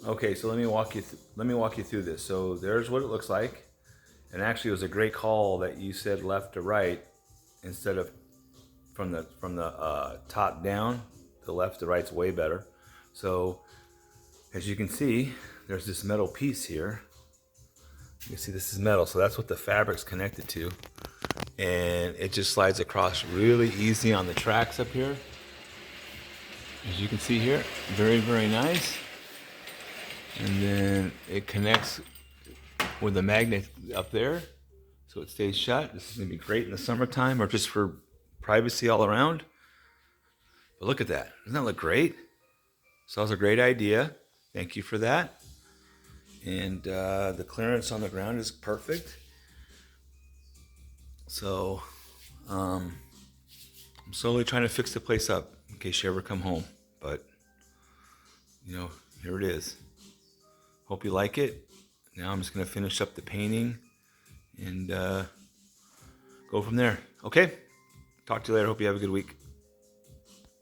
Okay, so let me walk you through this. So there's what it looks like, and actually, it was a great call that you said left to right instead of from the top down. The left to right's way better. So as you can see, there's this metal piece here. You can see this is metal, so that's what the fabric's connected to, and it just slides across really easy on the tracks up here. As you can see here, very, very nice. And then it connects with the magnet up there, so it stays shut. This is gonna be great in the summertime or just for privacy all around. But look at that, doesn't that look great? So that was a great idea. Thank you for that. And the clearance on the ground is perfect. So I'm slowly trying to fix the place up in case you ever come home. But here it is. Hope you like it. Now I'm just gonna finish up the painting and go from there. Okay? Talk to you later. Hope you have a good week.